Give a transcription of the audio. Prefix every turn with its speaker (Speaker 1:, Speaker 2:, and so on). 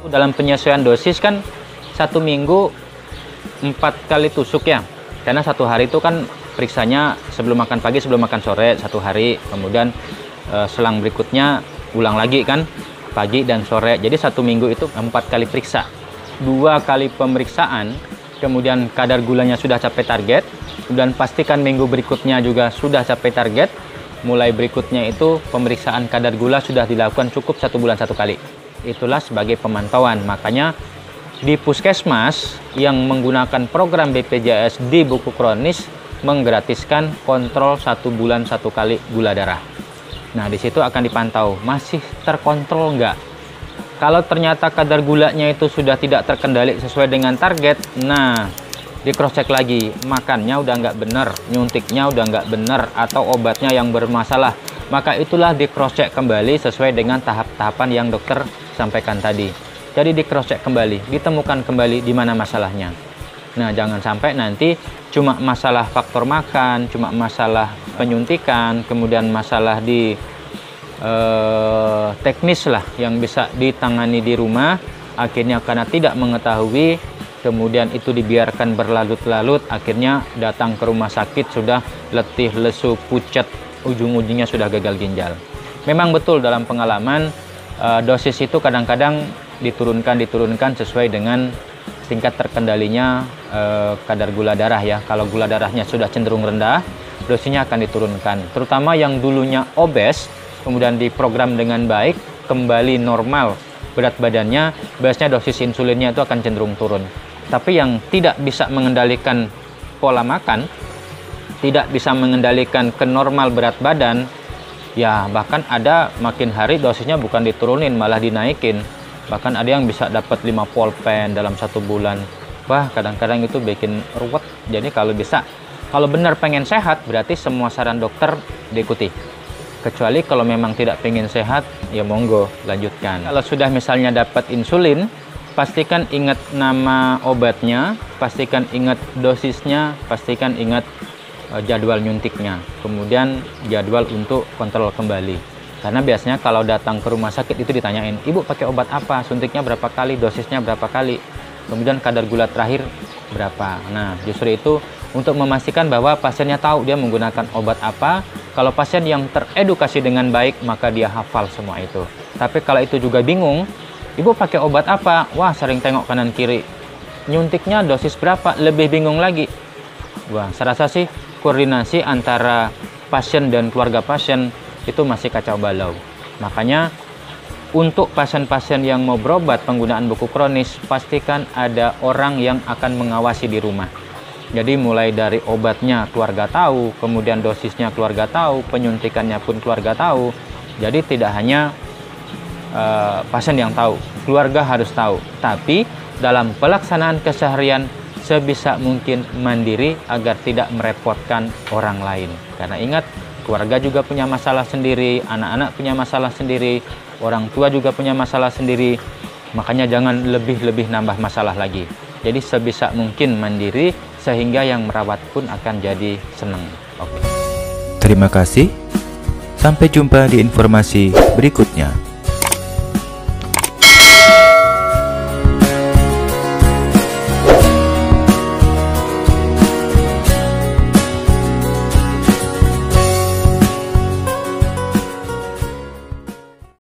Speaker 1: Dalam penyesuaian dosis kan 1 minggu 4 kali tusuk ya, karena 1 hari itu kan periksanya sebelum makan pagi, sebelum makan sore 1 hari, kemudian selang berikutnya ulang lagi kan, pagi dan sore. Jadi 1 minggu itu 4 kali periksa, 2 kali pemeriksaan, kemudian kadar gulanya sudah capai target, kemudian pastikan minggu berikutnya juga sudah capai target. Mulai berikutnya itu pemeriksaan kadar gula sudah dilakukan cukup 1 bulan 1 kali. Itulah sebagai pemantauan. Makanya di puskesmas yang menggunakan program BPJS di buku kronis menggratiskan kontrol 1 bulan 1 kali gula darah. Nah, di situ akan dipantau masih terkontrol enggak. Kalau ternyata kadar gulanya itu sudah tidak terkendali sesuai dengan target, nah di cross check lagi, makannya udah nggak bener, nyuntiknya udah nggak bener, atau obatnya yang bermasalah, maka itulah di cross check kembali sesuai dengan tahap-tahapan yang dokter sampaikan tadi. Jadi di cross check kembali, ditemukan kembali di mana masalahnya. Nah, jangan sampai nanti cuma masalah faktor makan, cuma masalah penyuntikan, kemudian masalah di teknis lah yang bisa ditangani di rumah, akhirnya karena tidak mengetahui, kemudian itu dibiarkan berlarut-larut, akhirnya datang ke rumah sakit sudah letih, lesu, pucat, ujung-ujungnya sudah gagal ginjal. Memang betul dalam pengalaman dosis itu kadang-kadang diturunkan sesuai dengan tingkat terkendalinya kadar gula darah ya. Kalau gula darahnya sudah cenderung rendah, dosisnya akan diturunkan. Terutama yang dulunya obes, kemudian diprogram dengan baik, kembali normal berat badannya, biasanya dosis insulinnya itu akan cenderung turun. Tapi yang tidak bisa mengendalikan pola makan, tidak bisa mengendalikan ke normal berat badan, ya bahkan ada makin hari dosisnya bukan diturunin, malah dinaikin. Bahkan ada yang bisa dapat 5 polpen dalam 1 bulan. Wah, kadang-kadang itu bikin ruwet. Jadi kalau bisa, kalau benar pengen sehat, berarti semua saran dokter diikuti. Kecuali kalau memang tidak pengen sehat, ya monggo lanjutkan. Kalau sudah misalnya dapat insulin, pastikan ingat nama obatnya, pastikan ingat dosisnya, pastikan ingat jadwal nyuntiknya, kemudian jadwal untuk kontrol kembali. Karena biasanya kalau datang ke rumah sakit itu ditanyain, ibu pakai obat apa, suntiknya berapa kali, dosisnya berapa kali, kemudian kadar gula terakhir berapa. Nah, justru itu untuk memastikan bahwa pasiennya tahu dia menggunakan obat apa. Kalau pasien yang teredukasi dengan baik, maka dia hafal semua itu. Tapi kalau itu juga bingung, ibu pakai obat apa? Wah, sering tengok kanan kiri. Nyuntiknya dosis berapa? Lebih bingung lagi. Wah, saya rasa sih koordinasi antara pasien dan keluarga pasien itu masih kacau balau. Makanya untuk pasien-pasien yang mau berobat penggunaan buku kronis, pastikan ada orang yang akan mengawasi di rumah. Jadi mulai dari obatnya keluarga tahu, kemudian dosisnya keluarga tahu, penyuntikannya pun keluarga tahu. Jadi tidak hanya pasien yang tahu, keluarga harus tahu. Tapi dalam pelaksanaan keseharian sebisa mungkin mandiri agar tidak merepotkan orang lain. Karena ingat, keluarga juga punya masalah sendiri, anak-anak punya masalah sendiri, orang tua juga punya masalah sendiri. Makanya jangan lebih-lebih nambah masalah lagi. Jadi sebisa mungkin mandiri, sehingga yang merawat pun akan jadi senang. Oke.
Speaker 2: Terima kasih. Sampai jumpa di informasi berikutnya.